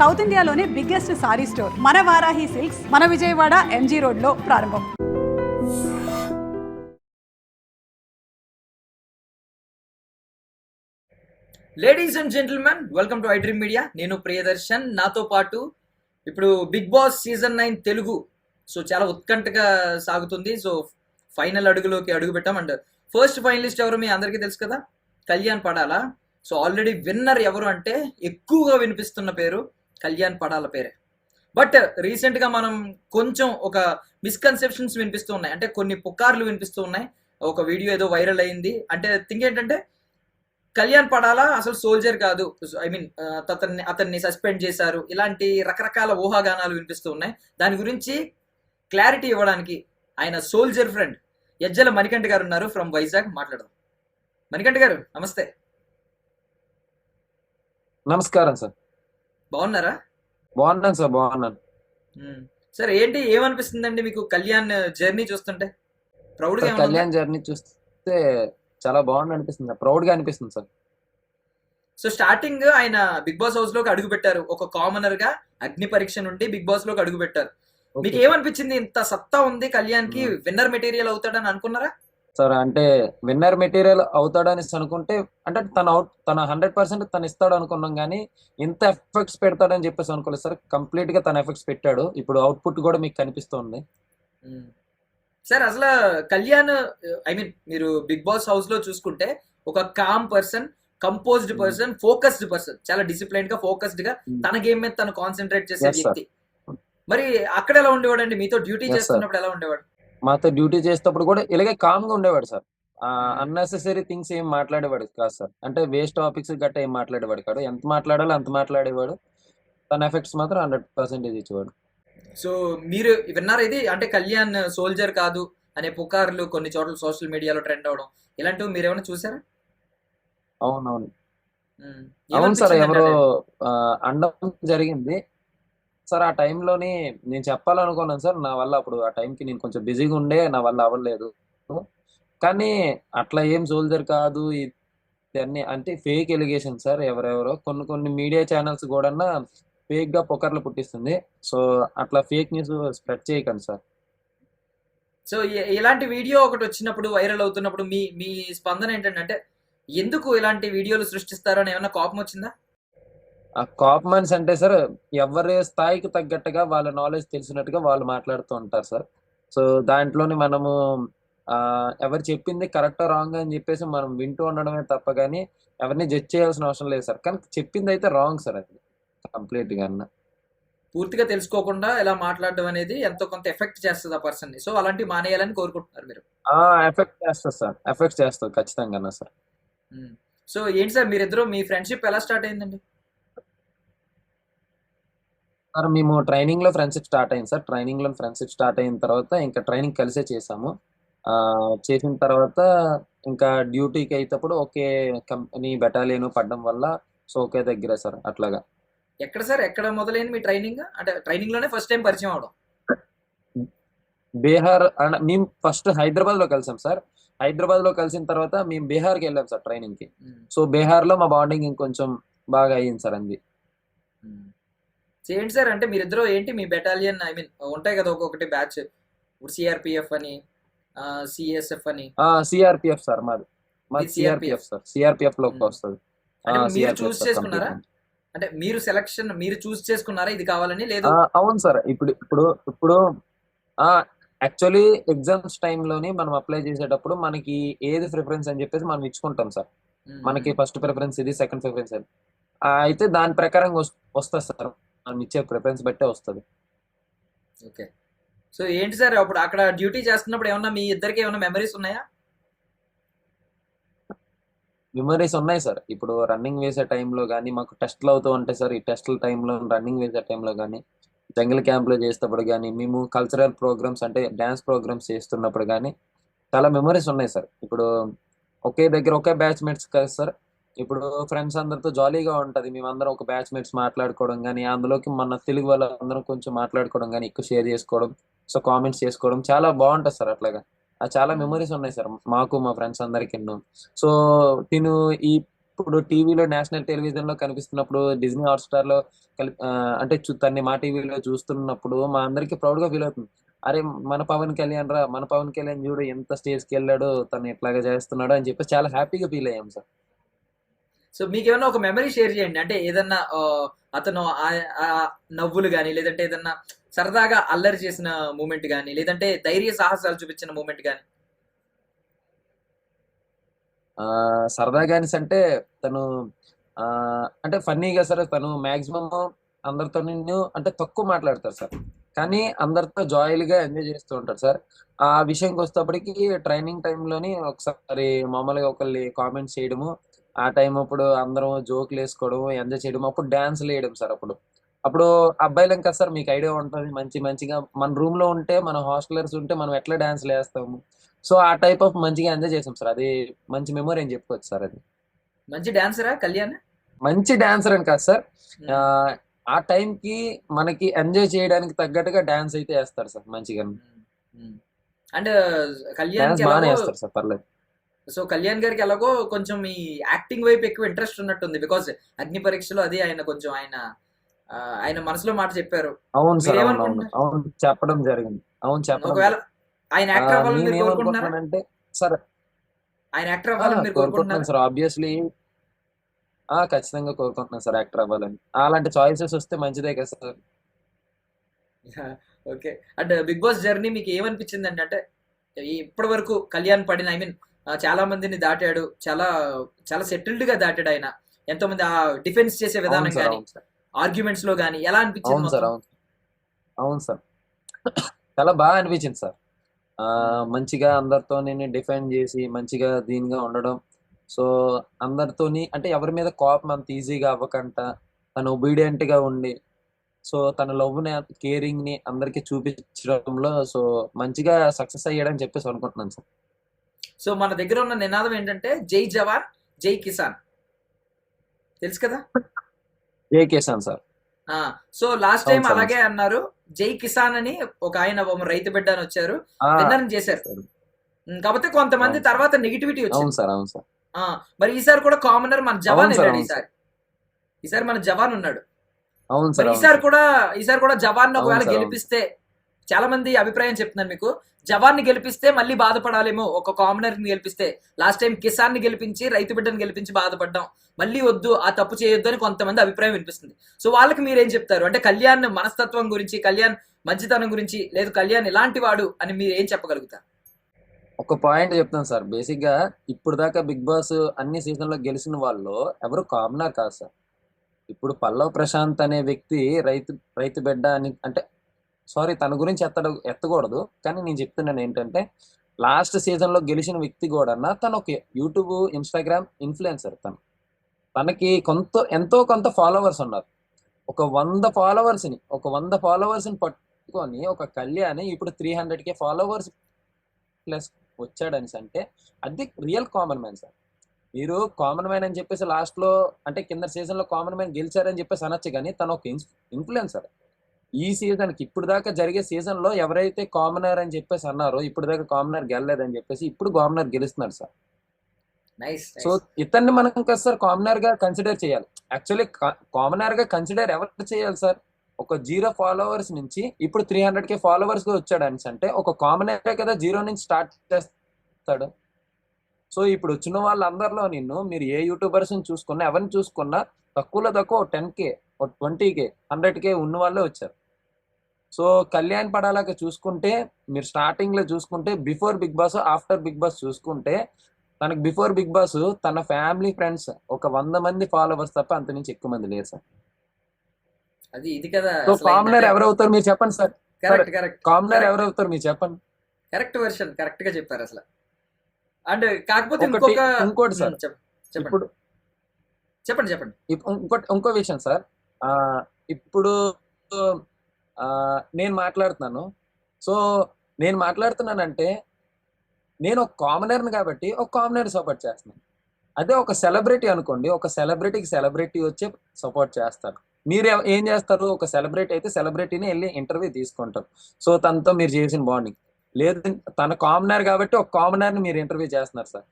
South ఇండియాలోనే biggest sorry store మన Varahi silks మన విజయవాడ ఎంజీ రోడ్ లో ప్రారంభం. Ladies and gentlemen, welcome to I Dream Media. నేను ప్రియదర్శన్. నాతో పాటు ఇప్పుడు బిగ్ బాస్ సీజన్ 9 తెలుగు చాలా ఉత్కంఠగా సాగుతుంది. ఫైనల్ అడుగులోకి అడుగు పెట్టాం. అండ్ ఫస్ట్ ఫైనలిస్ట్ ఎవరు మీ అందరికీ తెలుసు కదా, కళ్యాణ్ పడాల. ఆల్రెడీ విన్నర్ ఎవరు అంటే ఎక్కువగా వినిపిస్తున్న పేరు కళ్యాణ్ పడాల పేరే. బట్ రీసెంట్గా మనం కొంచెం ఒక మిస్కన్సెప్షన్స్ వినిపిస్తూ ఉన్నాయి, అంటే కొన్ని పుకార్లు వినిపిస్తూ ఉన్నాయి. ఒక వీడియో ఏదో వైరల్ అయింది, అంటే థింక్ ఏంటంటే కళ్యాణ్ పడాలా అసలు సోల్జర్ కాదు, అతన్ని సస్పెండ్ చేశారు, ఇలాంటి రకరకాల ఊహాగానాలు వినిపిస్తూ ఉన్నాయి. దాని గురించి క్లారిటీ ఇవ్వడానికి ఆయన సోల్జర్ ఫ్రెండ్ యజ్జల మణికంఠ గారు ఉన్నారు, ఫ్రమ్ వైజాగ్. మాట్లాడదాం. మణికంఠ గారు నమస్తే. నమస్కారం సార్. బాగున్నారా? బాగున్నాను సార్, బాగున్నాను సార్. ఏమనిపిస్తుందండి మీకు కళ్యాణ్ జర్నీ చూస్తుంటే? ప్రౌడ్ గా కళ్యాణ్ జర్నీ చూస్తే చాలా బాగుంది అనిపిస్తుంది, ప్రౌడ్ గా అనిపిస్తుంది సార్. స్టార్టింగ్ ఆయన బిగ్ బాస్ హౌస్ లోకి అడుగు పెట్టారు, ఒక కామనర్ గా అగ్ని పరీక్ష నుండి బిగ్ బాస్ లోకి అడుగు పెట్టారు. మీకు ఏమనిపించింది? ఇంత సత్తా ఉంది కళ్యాణ్ కి, విన్నర్ మెటీరియల్ అవుతాడని అనుకున్నారా సార్? అంటే విన్నర్ మెటీరియల్ అవుతాడని అనుకుంటే, అంటే తన 100% తను ఇస్తాడు అనుకున్నాం, కానీ ఇంత ఎఫెక్ట్స్ పెడతాడని చెప్పేసి అనుకోలేదు సార్. కంప్లీట్ గా తన ఎఫెక్ట్స్ పెట్టాడు. ఇప్పుడు అవుట్పుట్ కూడా మీకు కనిపిస్తుంది సార్. అసలు కళ్యాణ్, మీరు బిగ్ బాస్ హౌస్ లో చూసుకుంటే ఒక com person, composed person, focused person, చాలా డిసిప్లైన్ గా ఫోకస్డ్ గా తన గేమ్ మీద తను కాన్సన్ట్రేట్ చేసే వ్యక్తి. మరి అక్కడ ఎలా ఉండేవాడు అండి? మీతో డ్యూటీ చేస్తున్నప్పుడు ఎలా ఉండేవాడు? మాతో డ్యూటీ చేసేటప్పుడు కూడా ఇలాగే కామ్ గా ఉండేవాడు సార్. అన్నెసెసరీ థింగ్స్ ఏం మాట్లాడేవాడు కాదు సార్. అంటే వేస్ట్ టాపిక్స్ గట్ట ఏం మాట్లాడేవాడు కాదు. ఎంత మాట్లాడాలో అంత మాట్లాడేవాడు. తన ఎఫెక్ట్స్ మాత్రం 100% ఇచ్చేవాడు. మీరు విన్నారు ఇది, అంటే కళ్యాణ్ సోల్జర్ కాదు అనే పుకార్లు కొన్ని చోట్ల సోషల్ మీడియాలో ట్రెండ్ అవడం, ఇలాంటివి మీరు ఏమైనా చూసారా? అవునవును అవును సార్. ఎవరో అండం జరిగింది సార్. ఆ టైంలోని నేను చెప్పాలనుకున్నాను సార్. నా వల్ల అప్పుడు ఆ టైంకి నేను కొంచెం బిజీగా ఉండే, నా వల్ల అవ్వలేదు. కానీ అట్లా ఏం సోల్జర్ కాదు ఇవన్నీ అంటే ఫేక్ ఎలిగేషన్ సార్. ఎవరెవరో కొన్ని మీడియా ఛానల్స్ కూడా ఫేక్ గా పుకార్లు పుట్టిస్తుంది. అట్లా ఫేక్ న్యూస్ స్ప్రెడ్ చేయకండి సార్. ఇలాంటి వీడియో ఒకటి వచ్చినప్పుడు, వైరల్ అవుతున్నప్పుడు మీ మీ స్పందన ఏంటంటే, అంటే ఎందుకు ఇలాంటి వీడియోలు సృష్టిస్తారో అని ఏమన్నా కోపం వచ్చిందా? ఆ కాప్మన్స్ అంటే సార్, ఎవరి స్థాయికి తగ్గట్టుగా వాళ్ళ నాలెడ్జ్ తెలిసినట్టుగా వాళ్ళు మాట్లాడుతూ ఉంటారు సార్. దాంట్లోని మనము ఎవరు చెప్పింది కరెక్టా రాంగ్ అని చెప్పేసి మనం వింటూ ఉండడమే తప్ప కానీ ఎవరిని జడ్జ్ చేయాల్సిన అవసరం లేదు సార్. కానీ చెప్పింది అయితే రాంగ్ సార్, అది కంప్లీట్ గా. పూర్తిగా తెలుసుకోకుండా ఎలా మాట్లాడడం అనేది ఎంతో కొంత ఎఫెక్ట్ చేస్తుంది ఆ పర్సన్ ని. అలాంటివి మానేయాలని కోరుకుంటున్నారు మీరు? ఎఫెక్ట్ చేస్తారు సార్, ఎఫెక్ట్ చేస్తారు ఖచ్చితంగా సార్. ఏంటి సార్, మీరిద్దరు మీ ఫ్రెండ్షిప్ ఎలా స్టార్ట్ అయిందండి? సార్ మేము ట్రైనింగ్ లో ఫ్రెండ్షిప్ స్టార్ట్ అయింది సార్. ట్రైనింగ్ లో ఫ్రెండ్షిప్ స్టార్ట్ అయిన తర్వాత ఇంకా ట్రైనింగ్ కలిసే చేసాము. చేసిన తర్వాత ఇంకా డ్యూటీకి అయినప్పుడు ఒకే కంపెనీ బెటాలియన్ పడడం వల్ల ఒకే దగ్గర సార్. అట్లాగా. ఎక్కడ సార్, ఎక్కడ మొదలైంది మీ ట్రైనింగ్? అంటే ట్రైనింగ్ లోనే ఫస్ట్ టైం పరిచయం అవడం? బీహార్. మేము ఫస్ట్ హైదరాబాద్ లో కలిసాం సార్. హైదరాబాద్ లో కలిసిన తర్వాత మేము బీహార్కి వెళ్ళాం సార్ ట్రైనింగ్ కి. బీహార్ లో మా బాండింగ్ ఇంకొంచెం బాగా అయ్యింది సార్. అంది ఏంటి సార్, అంటే మీరిద్దరు ఏంటి మీ బెటాలియన్, ఉంటాయి కదా ఒక్కొక్కటి బ్యాచ్, సిఆర్పిఎఫ్ అని, సిఎస్ఎఫ్ అని. CRPF sir. మాది సిఆర్పిఎఫ్ సార్. సిఆర్పిఎఫ్ లోకి వస్తుంది. మీరు చూస్ చేసుకున్నారా? అంటే మీరు సెలక్షన్ మీరు చూస్ చేసుకున్నారా ఇది కావాలని? లేదు. అవును సార్. ఇప్పుడు యాక్చువల్లీ ఎగ్జామ్స్ టైంలోని మనం అప్లై చేసేటప్పుడు మనకి ఏది ప్రిఫరెన్స్ అని చెప్పేసి మనం ఇచ్చుకుంటాం సార్. మనకి ఫస్ట్ ప్రిఫరెన్స్ ఇది, సెకండ్ ప్రిఫరెన్స్ అది. అయితే దాని ప్రకారం వస్తుంది సార్. మనం ఇచ్చే ప్రిఫరెన్స్ బట్టే వస్తుంది. ఓకే. ఏంటి సార్, అప్పుడు అక్కడ డ్యూటీ చేస్తున్నప్పుడు ఏమన్నా మీ ఇద్దరికి ఏమన్నా మెమరీస్ ఉన్నాయా? మెమరీస్ ఉన్నాయి సార్. ఇప్పుడు రన్నింగ్ వేసే టైంలో కానీ మాకు టెస్ట్లు అవుతూ ఉంటాయి సార్. ఈ టెస్ట్ల టైంలో, రన్నింగ్ వేసే టైంలో కానీ, జంగిల్ క్యాంప్లో చేసేటప్పుడు కానీ, మేము కల్చరల్ ప్రోగ్రామ్స్ అంటే డ్యాన్స్ ప్రోగ్రామ్స్ చేస్తున్నప్పుడు కానీ చాలా మెమరీస్ ఉన్నాయి సార్. ఇప్పుడు ఒకే దగ్గర ఒకే బ్యాచ్మేట్స్ కదా సార్. ఇప్పుడు ఫ్రెండ్స్ అందరితో జాలీగా ఉంటుంది. మేమందరం ఒక బ్యాచ్మేట్స్ మాట్లాడుకోవడం కానీ, అందులోకి మన తెలుగు వాళ్ళందరం కొంచెం మాట్లాడుకోవడం కానీ, ఎక్కువ షేర్ చేసుకోవడం, కామెంట్స్ చేసుకోవడం చాలా బాగుంటుంది సార్. అట్లాగా చాలా మెమరీస్ ఉన్నాయి సార్ మాకు, మా ఫ్రెండ్స్ అందరికి. తిను ఇప్పుడు టీవీలో నేషనల్ టెలివిజన్ లో కనిపిస్తున్నప్పుడు డిజ్నీ హాట్‌స్టార్ లో అంటే తన్ని మా టీవీలో చూస్తున్నప్పుడు మా అందరికి ప్రౌడ్ గా ఫీల్ అవుతుంది. అరే మన పవన్ కళ్యాణ్ రా, మన పవన్ కళ్యాణ్ చూడు ఎంత స్టేజ్ కి వెళ్ళాడు, తను ఇట్లాగా చేస్తున్నాడు అని చెప్పి చాలా హ్యాపీగా ఫీల్ అయ్యాం సార్. సో మీకేమన్నా ఒక మెమరీ షేర్ చేయండి. అంటే ఏదన్నా అతను ఆ నవ్వులు గాని, లేదంటే ఏదన్నా సరదాగా అల్లరి చేసిన మూమెంట్ గాని, లేదంటే ధైర్య సాహసాలు చూపించిన మూమెంట్ గాని. సరదాగా అనేసి అంటే తను ఆ అంటే ఫన్నీగా సార్, తను మాక్సిమం అందరితో అంటే తక్కువ మాట్లాడతారు సార్, కానీ అందరితో జాయిల్గా ఎంజాయ్ చేస్తూ ఉంటారు సార్. ఆ విషయంకి వచ్చేటప్పటికి ట్రైనింగ్ టైంలోని ఒకసారి మామూలుగా ఒకళ్ళని కామెంట్స్ చేయడము, ఆ టైం అప్పుడు అందరం జోకులు వేసుకోవడం, ఎంజాయ్ చేయడం, అప్పుడు డాన్స్లు వేయడం సార్. అప్పుడు అప్పుడు అబ్బాయిలం కదా సార్, మీకు ఐడియా ఉంటుంది మంచిగా మన రూమ్ లో ఉంటే, మన హాస్టలర్స్ ఉంటే మనం ఎట్లా డాన్స్లు వేస్తాము. సో ఆ టైప్ ఆఫ్ మంచిగా ఎంజాయ్ చేసాం సార్. అది మంచి మెమొరీ అని చెప్పుకోవచ్చు సార్. అది మంచి డాన్సరా కళ్యాణ్? మంచి డాన్సర్ అని కాదు సార్, ఆ ఉమ్, ఆ టైం కి మనకి ఎంజాయ్ చేయడానికి తగ్గట్టుగా డాన్స్ అయితే వేస్తారు సార్ మంచిగా. ఉమ్, ఉమ్. అండ్ కళ్యాణ్ డాన్స్ కి బాగానే ఎలాగో, వేస్తారు సార్, పర్లేదు. సో కళ్యాణ్ గారికి ఎలాగో కొంచెం ఈ యాక్టింగ్ వైపు ఎక్కువ ఇంట్రెస్ట్ ఉన్నట్టుంది. బికాస్ అగ్ని పరీక్షలో అది ఆయన కొంచెం ఆయన మనసులో మాట చెప్పారు. అవును సార్, అవును అవును మీరేమనుకుంటున్నారు? అవును, చెప్పడం జరిగింది. అవును చెప్పడం ఒకవేళ జరిగింది. ఆయన యాక్టర్ అవ్వాలని మీరు కోరుకుంటున్నారా? నేనేమనుకుంటున్నానంటే సార్, ఆయన యాక్టర్ అవ్వాలని మీరు కోరుకుంటున్నాను కోరుకుంటున్నారా? Sir obviously. ఖచ్చితంగా కోరుకుంటున్నాను సార్ యాక్టర్ అవ్వాలని. అలాంటి చాయిసెస్ వస్తే మంచిదే కదా sir. Okay. And Big Boss journey మీకు ఏమనిపించింది అండి? అంటే ఇప్పటి వరకు కళ్యాణ్ పడిన, ఐ మీన్ చాలా మందిని దాటాడు, చాలా చాలా సెటిల్డ్ గా దాటాడు ఆయన. ఎంతో మంది ఆ డిఫెన్స్ చేసే అవును విధానం సార్, కానీ, అవును సార్, ఆర్గ్యుమెంట్స్ లో కానీ ఎలా అనిపించింది అవును సార్, మొత్తం? అవును అవును సార్. చాలా బాగా అనిపించింది సార్. ఉమ్, మంచిగా అందరితో నేను డిఫెండ్ చేసి మంచిగా దీనిగా ఉండడం. సో అందరితోని అంటే ఎవరి మీద కోపం అంత ఈజీగా అవ్వకుండా తను ఒబీడియంట్ గా ఉండి, సో తన లవ్ ని, కేరింగ్ ని అందరికి చూపించడంలో సో మంచిగా సక్సెస్ అయ్యాడని చెప్పేసి అనుకుంటున్నాను సార్. సో మన దగ్గర ఉన్న నినాదం ఏంటంటే జై జవాన్ జై కిసాన్, తెలుసు కదా? ఏ కేసాను సార్. ఆ సో లాస్ట్ టైం అవును సార్, అవును అలాగే సార్. అన్నారు. జై కిసాన్ అని ఒక ఆయన రైతు బిడ్డ అని వచ్చారు, ఆ, విన్నర్ చేశారు. సార్, కాకపోతే కొంతమంది అవును సార్, తర్వాత నెగిటివిటీ అవును వచ్చింది. సార్, అవును సార్, ఆ మరి ఈసారి కూడా కామనర్ మన జవాన్ అవును సార్, వెళ్ళాడు. అవును సార్, ఈసారి ఈసారి మన జవాన్ ఉన్నాడు. అవును మరి సార్, అవును సార్, ఈసారి కూడా జవాన్ అవును ఒకవేళ సార్, అవును సార్, గెలిపిస్తే, చాలా మంది అభిప్రాయం చెప్తున్నారు మీకు, జవాన్ ని గెలిపిస్తే మళ్ళీ బాధపడాలేమో, ఒక కామనర్ ని గెలిపిస్తే. లాస్ట్ టైం కిసాన్ ని గెలిపించి, రైతు బిడ్డని గెలిపించి బాధపడ్డాం, మళ్ళీ వద్దు ఆ తప్పు చేయొద్దు అని కొంతమంది అభిప్రాయం వినిపిస్తుంది. సో వాళ్ళకి మీరేం చెప్తారు? అంటే కళ్యాణ్ మనస్తత్వం గురించి, కళ్యాణ్ మంచితనం గురించి, లేదు కళ్యాణ్ ఇలాంటి వాడు అని మీరు ఏం చెప్పగలుగుతారు? ఒక పాయింట్ చెప్తాను సార్. బేసిక్ గా ఇప్పుడు దాకా బిగ్ బాస్ అన్ని సీజన్ లో గెలిచిన వాళ్ళు ఎవరు కామనర్ కాదు సార్. ఇప్పుడు పల్లవ్ ప్రశాంత్ అనే వ్యక్తి రైతు రైతు బిడ్డ అని అంటే, సారీ తన గురించి ఎత్తకూడదు, కానీ నేను చెప్తున్నాను ఏంటంటే లాస్ట్ సీజన్ లో గెలిచిన వ్యక్తి కూడా తను ఒక యూట్యూబ్, ఇన్స్టాగ్రామ్ ఇన్ఫ్లుయెన్సర్. తనకి ఎంతో కొంత ఫాలోవర్స్ ఉన్నారు. ఒక వంద ఫాలోవర్స్ ని పట్టుకొని ఒక కళ్యాణ్ ఇప్పుడు 300K ఫాలోవర్స్ ప్లస్ వచ్చాడని అంటే అది రియల్ కామన్ మ్యాన్ సార్. మీరు కామన్ మ్యాన్ అని చెప్పేసి లాస్ట్ లో అంటే కింద సీజన్ లో కామన్ మ్యాన్ గెలిచారని చెప్పేసి అనొచ్చు, కానీ తను ఒక ఇన్ఫ్లుయెన్సర్. ఈ సీజన్ కి ఇప్పుడు దాకా జరిగే సీజన్ లో ఎవరైతే కామనర్ అని చెప్పేసి అన్నారో, ఇప్పుడు దాకా కామనర్ గెలలేదని చెప్పేసి ఇప్పుడు కామనర్ గెలుస్తున్నాడు సార్. Nice so nice. ఇతన్ని మనం కదా సార్ కామనర్ గా కన్సిడర్ చేయాలి. యాక్చువల్లీ కామనర్ గా కన్సిడర్ ఎవరు చేయాలి సార్? ఒక 0 ఫాలోవర్స్ నుంచి ఇప్పుడు 300K ఫాలోవర్స్ గా వచ్చాడు అని అంటే ఒక కామనరే కదా 0 నుంచి స్టార్ట్ చేస్తాడు. సో ఇప్పుడు వచ్చిన వాళ్ళందరిలో మీరు ఏ యూట్యూబర్స్ చూసుకున్నా, ఎవరిని చూసుకున్నా తక్కువలో తక్కువ 10K, 20K, 100K ఉన్న వాళ్ళే వచ్చారు. సో కళ్యాణ్ పడాలాగా చూసుకుంటే, మీరు స్టార్టింగ్ లో చూసుకుంటే before Big Boss, after Big Boss చూసుకుంటే, తనకు బిఫోర్ బిగ్ బాస్ తన ఫ్యామిలీ ఫ్రెండ్స్ ఒక 100 మంది ఫాలోవర్స్ తప్ప అంత నుంచి ఎక్కువ మంది లేరు సార్. అది ఇది కదా సో అసలు కామనర్ ఏంటంటే. ఎవరవుతారు మీరు చెప్పండి sir. Correct correct commoner correct ఎవరవుతారు మీరు చెప్పండి. కరెక్ట్ వెర్షన్ కరెక్ట్ గా చెప్పారు అసలు. అండ్ కాకపోతే ఒకటి ఇంకోటి సార్. చెప్పండి ఇప్పుడు చెప్పండి చెప్పండి. ఇంకో విషయం సార్. ఆ ఇప్పుడు నేను మాట్లాడుతున్నాను. సో నేను మాట్లాడుతున్నానంటే నేను ఒక కామనర్ని కాబట్టి ఒక కామనర్ సపోర్ట్ చేస్తున్నాను. అదే ఒక సెలబ్రిటీ అనుకోండి, ఒక సెలబ్రిటీ వచ్చి సపోర్ట్ చేస్తారు. మీరు ఏం చేస్తారు? ఒక సెలబ్రిటీ అయితే సెలబ్రిటీని వెళ్ళి ఇంటర్వ్యూ తీసుకుంటారు. సో తనతో మీరు చేసిన బాండింగ్ లేదు. తన కామనర్ కాబట్టి ఒక కామనర్ని మీరు ఇంటర్వ్యూ చేస్తున్నారు సార్.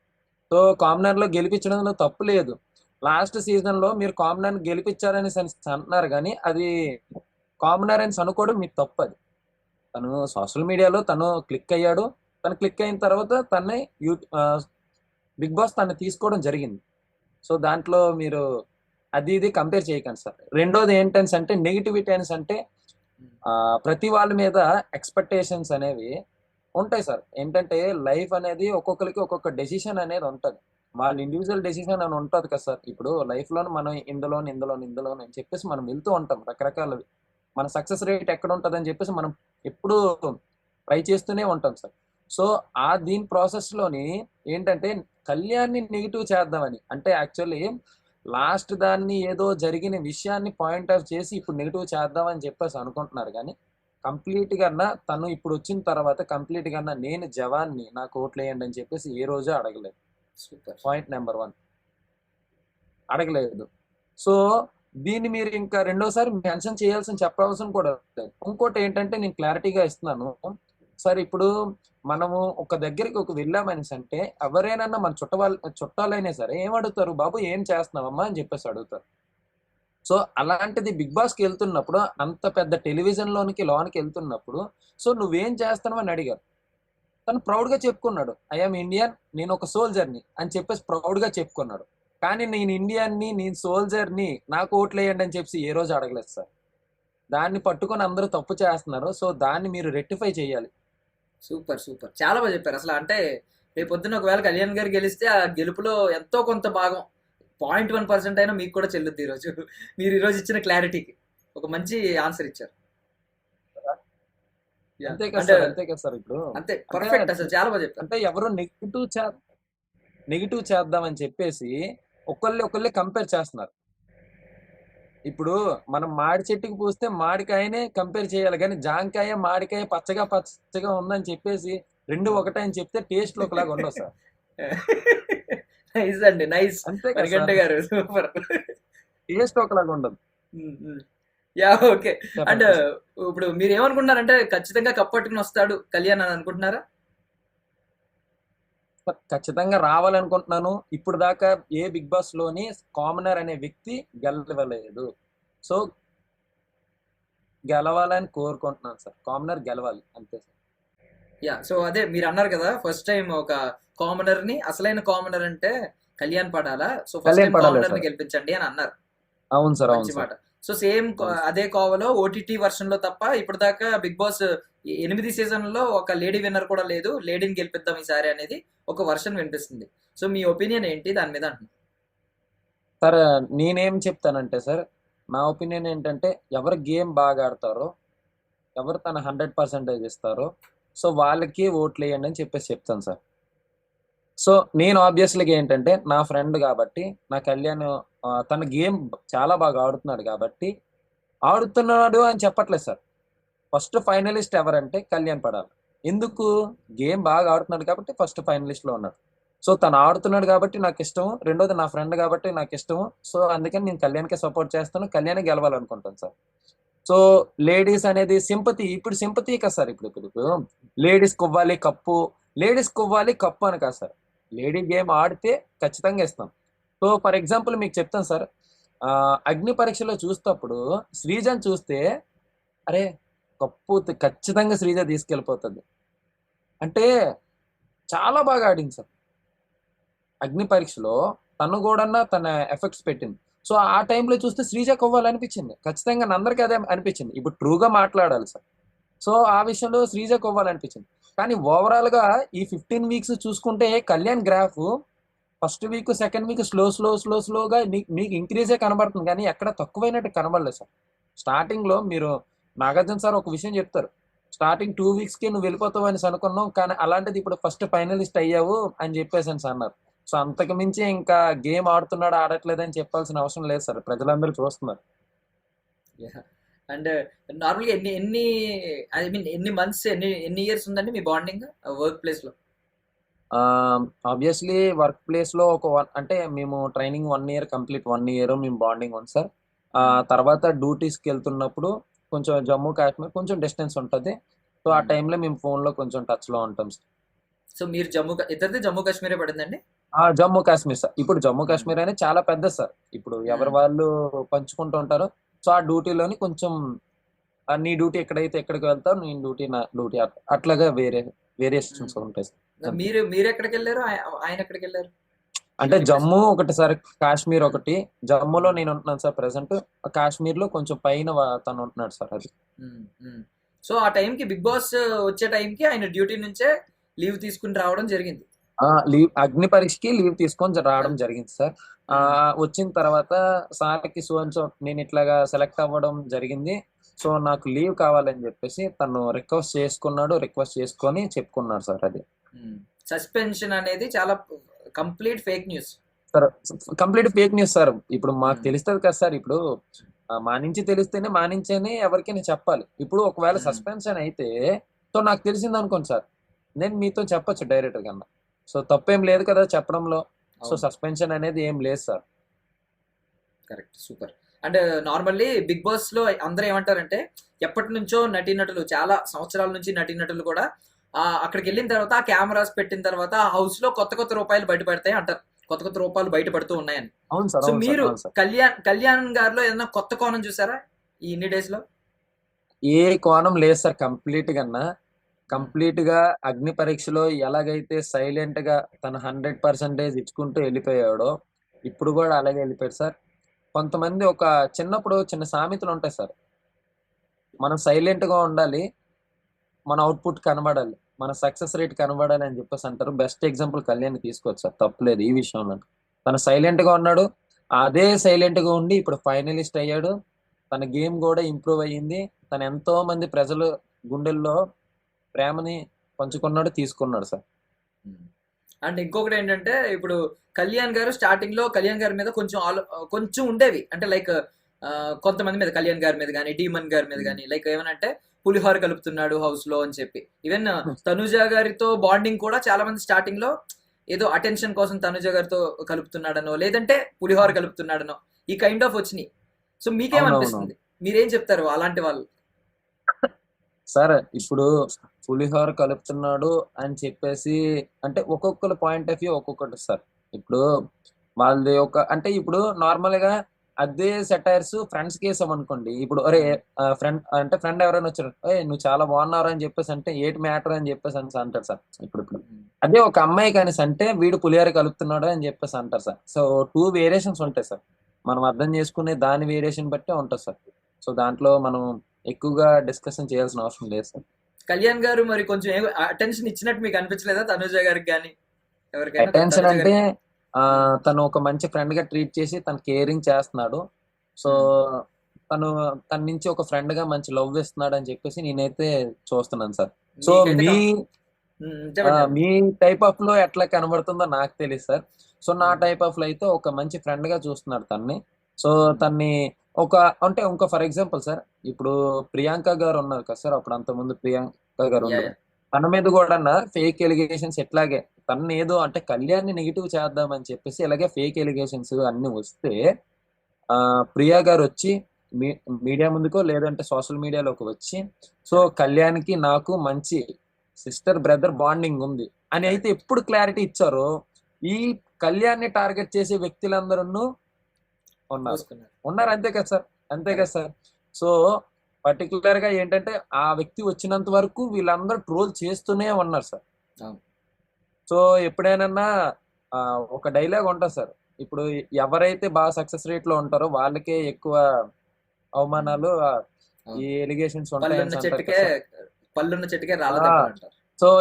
సో కామనర్ లో గెలిపించడంలో తప్పు లేదు. లాస్ట్ సీజన్ లో మీరు కామనర్ గెలిపించారని అంటున్నారు, కానీ అది కామనర్ అని అనుకోవడం మీకు తప్పు. అది తను సోషల్ మీడియాలో తను క్లిక్ అయ్యాడు. తను క్లిక్ అయిన తర్వాత తన్నే బిగ్ బాస్ తను తీసుకోవడం జరిగింది. సో దాంట్లో మీరు అది ఇది కంపేర్ చేయకండి సార్. రెండోది ఏంటని అంటే నెగిటివిటీ అని అంటే ప్రతి వాళ్ళ మీద ఎక్స్పెక్టేషన్స్ అనేవి ఉంటాయి సార్. ఏంటంటే లైఫ్ అనేది ఒక్కొక్కరికి ఒక్కొక్క డెసిషన్ అనేది ఉంటుంది. వాళ్ళ ఇండివిజువల్ డెసిషన్ అని ఉంటుంది కదా సార్. ఇప్పుడు లైఫ్ లో మనం ఇందులో అని చెప్పేసి మనం వెళ్తూ ఉంటాం రకరకాలవి. మన సక్సెస్ రేట్ ఎక్కడ ఉంటుంది అని చెప్పేసి మనం ఎప్పుడు ట్రై చేస్తూనే ఉంటాం సార్. సో దీని ప్రాసెస్ లోని ఏంటంటే కళ్యాణ్ని నెగిటివ్ చేద్దామని అంటే యాక్చువల్లీ లాస్ట్ దాన్ని ఏదో జరిగిన విషయాన్ని పాయింట్ ఆఫ్ చేసి ఇప్పుడు నెగిటివ్ చేద్దామని చెప్పేసి అనుకుంటున్నారు, కానీ కంప్లీట్ గా తను ఇప్పుడు వచ్చిన తర్వాత కంప్లీట్ గా నేను జవాన్ని నాకు ఓట్లు వేయండి అని చెప్పేసి ఏ రోజు అడగలేదు. సూపర్. పాయింట్ నెంబర్ 1 అడగలేదు. సో దీన్ని మీరు ఇంకా రెండోసారి మెన్షన్ చేయాల్సిన చెప్పవలసిన కూడా లేదు. ఇంకోటి ఏంటంటే నేను క్లారిటీగా ఇస్తున్నాను సార్. ఇప్పుడు మనము ఒక దగ్గరికి ఒక వెళ్ళామని అంటే ఎవరైనా మన చుట్టాలైనా సరే ఏమడుగుతారు, బాబు ఏం చేస్తున్నావమ్మా అని చెప్పేసి అడుగుతారు. సో అలాంటిది బిగ్ బాస్కి వెళ్తున్నప్పుడు అంత పెద్ద టెలివిజన్ లోనికి వెళ్తున్నప్పుడు సో నువ్వేం చేస్తున్నావు అని అడిగారు. తను ప్రౌడ్ గా చెప్పుకున్నాడు, ఐఎమ్ ఇండియన్, నేను ఒక సోల్జర్ని అని చెప్పేసి ప్రౌడ్ గా చెప్పుకున్నాడు. కానీ నేను ఇండియన్ని, నేను సోల్జర్ని, నాకు ఓట్లు వేయండి అని చెప్పి ఏ రోజు అడగలేదు సార్. దాన్ని పట్టుకొని అందరూ తప్పు చేస్తున్నారు. సో దాన్ని మీరు రెక్టిఫై చేయాలి. సూపర్ సూపర్, చాలా బాగా చెప్పారు. అసలు అంటే రేపు పొద్దున్న ఒకవేళ కళ్యాణ్ గారు గెలిస్తే ఆ గెలుపులో ఎంతో కొంత భాగం 0.1% అయినా మీకు కూడా చెల్లుద్ది. ఈరోజు మీరు ఈరోజు ఇచ్చిన క్లారిటీకి ఒక మంచి ఆన్సర్ ఇచ్చారు. Yeah. అంతే కదా అంటే సార్, అంతే కదా సార్. ఇప్పుడు అంతే పర్ఫెక్ట్, అసలు చాలా బాగా చెప్పారు. అంటే ఎవరు నెగిటివ్ చేద్దామని చెప్పేసి ఒకళ్ళే కంపేర్ చేస్తున్నారు. ఇప్పుడు మనం మాడి చెట్టుకి పూస్తే మాడికాయనే కంపేర్ చేయాలి, కానీ జాంకాయ మాడికాయ పచ్చగా ఉందని చెప్పేసి రెండు ఒకటే అని చెప్తే టేస్ట్ లో ఒకలాగా ఉండవు సార్. నైస్ అండి, నైస్. అంతే కదా మణికంఠ సార్, గారు సూపర్. టేస్ట్ ఒకలాగా ఉండదు. Yeah okay. అండ్ చెప్పండి సార్. ఇప్పుడు మీరు ఏమనుకుంటున్నారంటే ఖచ్చితంగా కప్పట్టుకుని వస్తాడు కళ్యాణ్ అని అనుకుంటున్నారా? ఖచ్చితంగా రావాలనుకుంటున్నాను. ఇప్పుడు దాకా ఏ బిగ్ బాస్ లోని కామనర్ అనే వ్యక్తి గెలవలేదు. సో గెలవాలని కోరుకుంటున్నాను సార్. కామనర్ గెలవాలి అంతే సార్. యా, సో అదే మీరు అన్నారు కదా ఫస్ట్ టైం ఒక కామనర్ ని, అసలైన కామనర్ అంటే కళ్యాణ్ పడాలా, సో ఫస్ట్ కళ్యాణ్ టైం పడాలి కామనర్ ని సార్. గెలిపించండి అని అన్నారు. అవును సార్, అవును మంచి సార్, మాట. సో సేమ్ అవును సార్. అదే కోవలో ఓటీటీ వర్షన్ లో తప్ప ఇప్పుడు దాకా బిగ్ బాస్ 8 సీజన్లలో ఒక లేడీ విన్నర్ కూడా లేదు. లేడీని గెలిపిద్దాం ఈసారి అనేది ఒక వర్షన్ వినిపిస్తుంది. సో మీ ఒపీనియన్ ఏంటి దాని మీద అంటున్నా? సార్ నేనేం చెప్తానంటే సార్, నా ఒపీనియన్ ఏంటంటే ఎవరు గేమ్ బాగా ఆడతారో, ఎవరు తన 100% ఇస్తారో సో వాళ్ళకి ఓట్లు వేయండి అని చెప్పేసి చెప్తాను సార్. సో నేను ఆబ్వియస్లీగా ఏంటంటే నా ఫ్రెండ్ కాబట్టి నా కళ్యాణ్ తన గేమ్ చాలా బాగా ఆడుతున్నాడు కాబట్టి ఆడుతున్నాడు అని చెప్పట్లేదు సార్. ఫస్ట్ ఫైనలిస్ట్ ఎవరంటే కళ్యాణ్ పడాలి. ఎందుకు? గేమ్ బాగా ఆడుతున్నాడు కాబట్టి ఫస్ట్ ఫైనలిస్ట్ లో ఉన్నాడు. సో తను ఆడుతున్నాడు కాబట్టి నాకు ఇష్టం, రెండోది నా ఫ్రెండ్ కాబట్టి నాకు ఇష్టం. సో అందుకని నేను కళ్యాణ్కి సపోర్ట్ చేస్తాను, కళ్యాణ్ గెలవాలనుకుంటాను సార్. సో లేడీస్ అనేది సింపతి, ఇప్పుడు సింపతి కదా సార్. ఇప్పుడు లేడీస్ కొవ్వాలి కప్పు, లేడీస్ కొవ్వాలి కప్పు అని కాదు సార్. లేడీ గేమ్ ఆడితే ఖచ్చితంగా ఇస్తాం. సో ఫర్ ఎగ్జాంపుల్ మీకు చెప్తాను సార్, అగ్ని పరీక్షలో చూసేటప్పుడు శ్రీజని చూస్తే అరే కప్పు ఖచ్చితంగా శ్రీజ తీసుకెళ్ళిపోతుంది అంటే చాలా బాగా ఆడింది సార్. అగ్ని పరీక్షలో తను కూడా తన ఎఫెక్ట్స్ పెట్టింది. సో ఆ టైంలో చూస్తే శ్రీజ కొవ్వాలనిపించింది, ఖచ్చితంగా అందరికీ అదే అనిపించింది. ఇప్పుడు ట్రూగా మాట్లాడాలి సార్. సో ఆ విషయంలో శ్రీజ కొవ్వాలనిపించింది. కానీ ఓవరాల్ గా ఈ 15 వీక్స్ చూసుకుంటే Kalyan graph first week second week స్లోగా మీకు ఇంక్రీజే కనబడుతుంది, కానీ ఎక్కడ తక్కువైనట్టు కనబడలేదు సార్. స్టార్టింగ్ లో మీరు నాగార్జున సార్ ఒక విషయం చెప్తారు, స్టార్టింగ్ 2 వీక్స్ కి నువ్వు వెళ్ళిపోతావు అని అనుకున్నావు, కానీ అలాంటిది ఇప్పుడు ఫస్ట్ ఫైనలిస్ట్ అయ్యావు అని చెప్పేసి అన్నారు. సో అంతకు మించి ఇంకా గేమ్ ఆడుతున్నాడు ఆడట్లేదని చెప్పాల్సిన అవసరం లేదు సార్, ప్రజలందరూ చూస్తున్నారు. అండ్ నార్మల్గా ఎన్ని ఐ మీన్ ఎన్ని మంత్స్ ఎన్ని ఇయర్స్ ఉందండి మీ బాండింగ్ వర్క్ ప్లేస్ లో? ఆబ్వియస్లీ వర్క్ ప్లేస్ లో ఒక అంటే మేము ట్రైనింగ్ 1 ఇయర్ కంప్లీట్ 1 ఇయర్ మేము బాండింగ్ ఉంది సార్. తర్వాత డ్యూటీస్కి వెళ్తున్నప్పుడు కొంచెం జమ్మూ కాశ్మీర్ కొంచెం డిస్టెన్స్ ఉంటుంది. సో ఆ టైంలో మేము ఫోన్లో కొంచెం టచ్లో ఉంటాం సార్. సో మీరు ఇద్దరిది జమ్మూ కాశ్మీరే పడిందండి. జమ్మూ కాశ్మీర్ సార్. ఇప్పుడు జమ్మూ ఉమ్, కాశ్మీర్ అనేది చాలా పెద్ద సార్. ఇప్పుడు ఎవరు ఉమ్, వాళ్ళు పంచుకుంటూ ఉంటారు. సో ఆ డ్యూటీలోని కొంచెం నీ డ్యూటీ ఎక్కడైతే ఎక్కడికి వెళ్తావు, నీ డ్యూటీ నా డ్యూటీ అట్లాగా వేరియేషన్స్ ఉమ్. ఉంటాయి సార్. అంతే. మీరు ఎక్కడికి వెళ్ళారు, ఆయన ఎక్కడికి వెళ్ళారు అంటే డ్యూటీ ప్లేస్? జమ్మూ ఒకటి సార్, కాశ్మీర్ ఉమ్, ఒకటి. జమ్మూలో ఉమ్, నేను ఉంటున్నాను సార్ ప్రెసెంట్. కాశ్మీర్ లో కొంచెం పైన తను ఉంటున్నాడు సార్. అది ఉమ్, ఉమ్. సో ఆ టైంకి బిగ్ బాస్ వచ్చే టైంకి ఆయన డ్యూటీ నుంచే లీవ్ తీసుకుని రావడం జరిగింది. లీవ్ అగ్ని పరీక్షకి లీవ్ తీసుకొని రావడం ఉమ్, జరిగింది సార్. ఉమ్, వచ్చిన తర్వాత సార్కి సో నేను ఇట్లాగా సెలెక్ట్ అవ్వడం జరిగింది. సో నాకు లీవ్ కావాలని చెప్పేసి తను రిక్వెస్ట్ చేసుకొని చెప్పుకున్నాడు సార్. అది సస్పెన్షన్ అనేది చాలా complete fake news. Sir complete fake news sir. ఇప్పుడు మాకు తెలుస్తుంది కదా సార్. ఇప్పుడు మా నుంచి తెలిస్తేనే మా నుంచేనే ఎవరికైనా చెప్పాలి. ఇప్పుడు ఒకవేళ సస్పెన్షన్ అయితే సో నాకు తెలిసింది అనుకోండి సార్, నేను మీతో చెప్పొచ్చు డైరెక్టర్ కన్నా. సో తప్పేం లేదు కదా చెప్పడంలో. సో సస్పెన్షన్ అనేది ఏం లేదు sir. Correct, super. And normally Big Boss లో అందరూ ఏమంటారంటే, ఎప్పటి నుంచో నటీనటులు, చాలా సంవత్సరాల నుంచి నటీనటులు కూడా అక్కడికి వెళ్ళిన తర్వాత ఆ కెమెరాస్ పెట్టిన తర్వాత ఆ హౌస్ లో కొత్త కొత్త రూపాయలు బయటపడతాయి అంటారు, కొత్త కొత్త రూపాయలు బయటపడుతూ ఉన్నాయని. అవును సార్. సో అవును సార్. మీరు అవును సార్. కళ్యాణ్ గారిలో ఏదైనా కొత్త కోణం చూసారా ఈ ఇన్ని డేస్ లో? ఏ కోణం లేదు సార్. కంప్లీట్ గా అగ్ని పరీక్షలో ఎలాగైతే సైలెంట్ గా తన 100% ఇచ్చుకుంటూ వెళ్ళిపోయాడో ఇప్పుడు కూడా అలాగే వెళ్ళిపోయాడు సార్. కొంతమంది చిన్నప్పుడు చిన్న సామెతలు ఉంటాయి సార్. మనం సైలెంట్ గా ఉండాలి, మన అవుట్పుట్ కనబడాలి, మన సక్సెస్ రేట్ కనబడాలి అని చెప్పేసి అంటారు. బెస్ట్ ఎగ్జాంపుల్ కళ్యాణ్ తీసుకోవచ్చు సార్. తప్పలేదు ఈ విషయంలో. తను సైలెంట్ గా ఉన్నాడు, అదే సైలెంట్ గా ఉండి ఇప్పుడు ఫైనలిస్ట్ అయ్యాడు. తన గేమ్ కూడా ఇంప్రూవ్ అయ్యింది. తను ఎంతో మంది ప్రజలు గుండెల్లో ప్రేమని పంచుకున్నాడు, తీసుకున్నాడు సార్. అండ్ ఇంకొకటి ఏంటంటే, ఇప్పుడు కళ్యాణ్ గారు స్టార్టింగ్ లో కళ్యాణ్ గారి మీద కొంచెం ఉండేవి, అంటే లైక్ కొంతమంది మీద, కళ్యాణ్ గారి మీద కానీ డీమన్ గారి మీద కానీ, లైక్ ఏమనంటే పులిహోర కలుపుతున్నాడు హౌస్ లో అని చెప్పి. ఈవెన్ తనుజ గారితో బాండింగ్ కూడా చాలా మంది స్టార్టింగ్ లో ఏదో అటెన్షన్ కోసం తనుజ గారితో కలుపుతున్నాడనో, లేదంటే పులిహోర కలుపుతున్నాడనో, ఈ కైండ్ ఆఫ్ వచ్చినాయి. సో మీకేమనిపిస్తుంది, మీరేం చెప్తారు అలాంటి వాళ్ళు? సార్ ఇప్పుడు పులిహోర కలుపుతున్నాడు అని చెప్పేసి అంటే ఒక్కొక్కరు పాయింట్ ఆఫ్ వ్యూ ఒక్కొక్కటి సార్. ఇప్పుడు వాళ్ళది అంటే ఇప్పుడు నార్మల్ గా అదే సెటైర్స్ ఫ్రెండ్స్ కేసాం అనుకోండి. ఇప్పుడు అరే ఫ్రెండ్ ఎవరైనా వచ్చారు, నువ్వు చాలా బాగున్నారు అని చెప్పేసి అంటే ఏటి మ్యాటర్ అని చెప్పేసి అంటారు సార్. ఇప్పుడు అదే ఒక అమ్మాయి కానీ అంటే వీడు పులిహోర కలుపుతున్నాడు అని చెప్పేసి అంటారు సార్. సో 2 వేరియేషన్స్ ఉంటాయి సార్. మనం అర్థం చేసుకునే దాని వేరియేషన్ బట్టే ఉంటుంది సార్. సో దాంట్లో మనం ఎక్కువగా డిస్కషన్ చేయాల్సిన అవసరం లేదు సార్. కళ్యాణ్ గారు మరి కొంచెం అటెన్షన్ ఇచ్చినట్టు మీకు అనిపించలేదా తనుజ గారికి కానీ ఎవరికైనా? అటెన్షన్ అంటే తను ఒక మంచి ఫ్రెండ్ గా ట్రీట్ చేసి తను కేరింగ్ చేస్తున్నాడు. సో తన నుంచి ఒక ఫ్రెండ్ గా మంచి లవ్ ఇస్తున్నాడు అని చెప్పేసి నేనైతే చూస్తున్నాను sir. So me type of లో ఎట్లా కనబడుతుందో నాకు తెలియదు సార్. సో నా టైప్ ఆఫ్ లో అయితే ఒక మంచి ఫ్రెండ్ గా చూస్తున్నాడు తన్ని. సో తన్ని అంటే ఇంకా ఫర్ ఎగ్జాంపుల్ సార్, ఇప్పుడు ప్రియాంక గారు ఉన్నారు కదా సార్, అప్పుడు అంతకుముందు ప్రియాంక గారు ఉన్నారు. తన మీద కూడా ఫేక్ ఎలిగేషన్స్ ఎట్లాగే తను ఏదో అంటే కళ్యాణ్ని నెగిటివ్ చేద్దామని చెప్పేసి ఇలాగే ఫేక్ ఎలిగేషన్స్ అన్ని వస్తే ప్రియా గారు వచ్చి మీడియా ముందుకో లేదంటే సోషల్ మీడియాలోకి వచ్చి సో కళ్యాణ్కి నాకు మంచి సిస్టర్ బ్రదర్ బాండింగ్ ఉంది అని అయితే ఎప్పుడు క్లారిటీ ఇచ్చారో, ఈ కళ్యాణ్ని టార్గెట్ చేసే వ్యక్తులందరూ ఉన్నారు. అంతే కదా సార్. సో పర్టికులర్ గా ఏంటంటే ఆ వ్యక్తి వచ్చినంత వరకు వీళ్ళందరూ ట్రోల్ చేస్తూనే ఉన్నారు సార్. సో ఎప్పుడైనా ఒక డైలాగ్ ఉంటుంది సార్, ఇప్పుడు ఎవరైతే బాగా సక్సెస్ రేట్ లో ఉంటారో వాళ్ళకే ఎక్కువ అవమానాలు, ఈ ఎలిగేషన్స్ ఉంటాయి. సో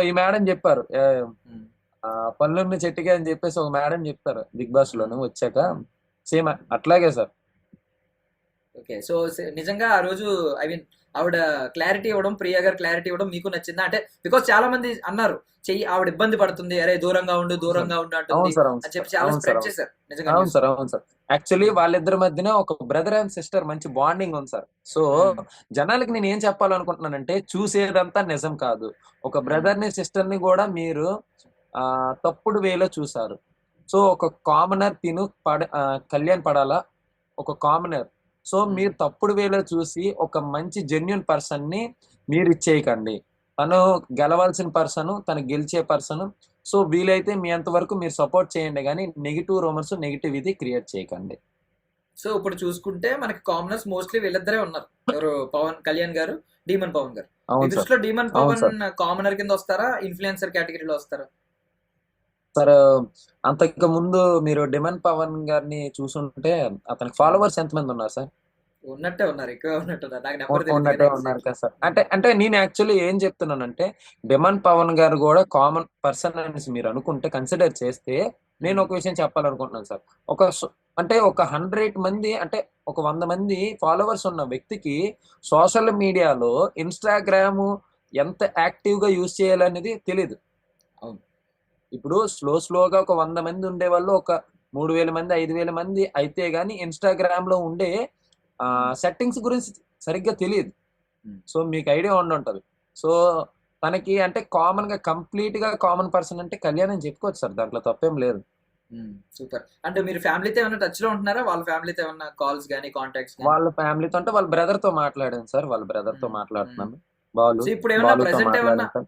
ఈ మేడం చెప్పారు, పళ్ళున్న చెట్టుకే అని చెప్పేసి ఒక మేడం చెప్తారు బిగ్ బాస్ లోను వచ్చాక. సేమ్ అట్లాగే సార్. ఓకే, సో నిజంగా ఆ రోజు ఐ మీన్ ఆవిడ క్లారిటీ ఇవ్వడం, ప్రియా గారు క్లారిటీ ఇవ్వడం మీకు నచ్చిందా? అంటే బికాస్ చాలా మంది అన్నారు ఆవిడ ఇబ్బంది పడుతుంది, అరే దూరంగా ఉండు అంటుంది అని చెప్పి చాలా స్ప్రెడ్ చేశారు. అవును సార్. యాక్చువల్లీ వాళ్ళిద్దరి మధ్యన ఒక బ్రదర్ అండ్ సిస్టర్ మంచి బాండింగ్ ఉంది సార్. సో జనాలకి నేను ఏం చెప్పాలనుకుంటున్నానంటే, చూసేదంతా నిజం కాదు. ఒక బ్రదర్ ని సిస్టర్ ని కూడా మీరు తప్పుడు వేలో చూసారు. సో ఒక కామనర్ కళ్యాణ్ పడాలా, ఒక కామనర్. సో మీరు తప్పుడు వేలో చూసి ఒక మంచి జెన్యున్ పర్సన్ ని మీరు ఇచ్చేయకండి. తను గెలవాల్సిన పర్సన్, తను గెలిచే పర్సన్. సో వీలైతే మీ అంతవరకు మీరు సపోర్ట్ చేయండి, కానీ నెగిటివ్ రూమర్స్, నెగిటివ్ ఇది క్రియేట్ చేయకండి. సో ఇప్పుడు చూసుకుంటే మనకి కామనర్స్ మోస్ట్లీ వీళ్ళిద్దరే ఉన్నారు. ఎవరు? పవన్ కళ్యాణ్ గారు, డీమన్ పవన్ గారు. మీ అవును సార్. దృష్టిలో డీమన్ అవును పవన్ సార్. కామనర్ కింద వస్తారా, ఇన్ఫ్లుయెన్సర్ కేటగిరీలో వస్తారా? సార్ అంతకు ముందు మీరు డిమన్ పవన్ గారిని చూసుంటే అతనికి ఫాలోవర్స్ ఎంతమంది ఉన్నారు సార్? ఉన్నట్టే ఉన్నారు, ఎక్కువ ఉన్నట్టున్నారు. నాకు నెంబర్ ఉన్నట్టే తెలియదు ఉన్నారు కదా సార్. అంటే నేను యాక్చువల్లీ ఏం చెప్తున్నానంటే, డిమన్ పవన్ గారు కూడా కామన్ పర్సన్ అనేసి మీరు అనుకుంటే, కన్సిడర్ చేస్తే, నేను ఒక విషయం చెప్పాలనుకుంటున్నాను సార్. అంటే ఒక 100 మంది, అంటే ఒక 100 మంది ఫాలోవర్స్ ఉన్న వ్యక్తికి సోషల్ మీడియాలో ఇన్స్టాగ్రామ్ ఎంత యాక్టివ్ గా యూజ్ చేయాలనేది తెలియదు. అవును. ఇప్పుడు స్లోగా ఒక 100 మంది ఉండే వాళ్ళు ఒక 3000 మంది, 5000 మంది అయితే గానీ ఇన్స్టాగ్రామ్ లో ఉండే సెట్టింగ్స్ గురించి సరిగ్గా తెలియదు. సో మీకు ఐడియా ఉండుంటది. సో తనకి అంటే కామన్ గా కంప్లీట్ గా కామన్ పర్సన్ అంటే కళ్యాణ్ అని చెప్పుకోవచ్చు సార్, దాంట్లో తప్పేం లేదు. సూపర్. అంటే మీరు ఫ్యామిలీతో ఏమైనా టచ్ లో ఉంటున్నారా? వాళ్ళ ఫ్యామిలీతో ఏమైనా కాల్స్ గానీ, కాంటాక్ట్స్ గానీ? వాళ్ళ ఫ్యామిలీతో అంటే వాళ్ళ బ్రదర్ తో మాట్లాడాను సార్, వాళ్ళ బ్రదర్ తో మాట్లాడుతున్నాను. సో ఇప్పుడు ఏమన్నా బాలుతో ప్రెసెంట్ ఏమన్నా మాట్లాడాను సార్,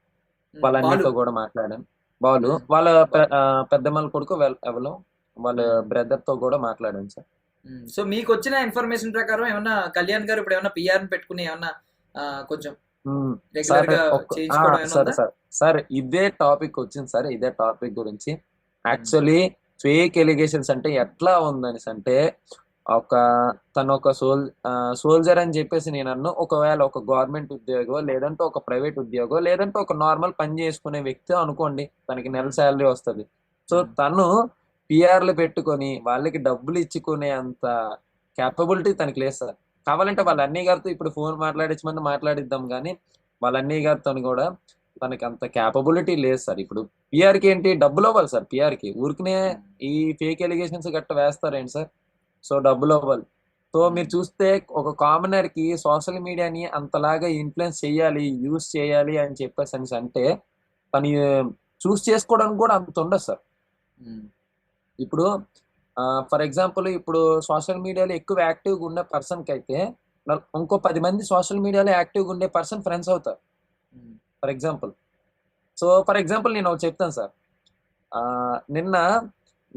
వాళ్ళ బాలు అన్నితో కూడా మాట్లాడాను. బాలు వాళ్ళ పెద్దమ్మల కొడుకు ఎవరో వాళ్ళ బ్రదర్ తో కూడా మాట్లాడాను సార్. సో మీకు వచ్చిన ఇన్ఫర్మేషన్ ప్రకారం ఏమన్నా కళ్యాణ్ గారు ఇప్పుడు ఏమన్నా పిఆర్ పెట్టుకుని ఏమన్నా కొంచెం రెగ్యులర్ గా చేయించుకోవడం ఏమన్నా సార్ ఉందా? సార్ సార్ ఇదే టాపిక్ వచ్చింది సార్. ఇదే టాపిక్ గురించి యాక్చువల్లీ ఫేక్ ఎలిగేషన్స్ అంటే ఎట్లా ఉందనేసి అంటే, తను ఒక సోల్జర్ అని చెప్పేసి నేను అన్ను. ఒకవేళ ఒక గవర్నమెంట్ ఉద్యోగో, లేదంటే ఒక ప్రైవేట్ ఉద్యోగో, లేదంటే ఒక నార్మల్ పని చేసుకునే వ్యక్తి అనుకోండి, తనకి నెల శాలరీ వస్తుంది. సో తను పిఆర్లు పెట్టుకొని వాళ్ళకి డబ్బులు ఇచ్చుకునే అంత క్యాపబిలిటీ తనకి లేదు సార్. కావాలంటే వాళ్ళ అన్నయ్య గారితో ఇప్పుడు ఫోన్ మాట్లాడించమని మాట్లాడిద్దాం, కానీ వాళ్ళ అన్నయ్య గారితో కూడా తనకి అంత క్యాపబిలిటీ లేదు సార్. ఇప్పుడు పిఆర్కి ఏంటి, డబ్బులు అవ్వాలి సార్. పిఆర్కి ఊరికనే ఈ ఫేక్ ఎలిగేషన్స్ గట్ట వేస్తారేంటి సార్? సో డబ్బులు అవ్వాలి. సో మీరు చూస్తే ఒక కామనర్ కి సోషల్ మీడియాని అంతలాగా ఇన్ఫ్లుయెన్స్ చేయాలి, యూస్ చేయాలి అని చెప్పేసి అనేసి అంటే, తను చూస్ చేసుకోవడానికి కూడా అంత ఉండదు సార్. ఇప్పుడు ఫర్ ఎగ్జాంపుల్, ఇప్పుడు సోషల్ మీడియాలో ఎక్కువ యాక్టివ్గా ఉన్న పర్సన్కి అయితే ఇంకో 10 మంది సోషల్ మీడియాలో యాక్టివ్గా ఉండే పర్సన్ ఫ్రెండ్స్ అవుతారు for example. So for example నేను ఒకటి చెప్తాను సార్. నిన్న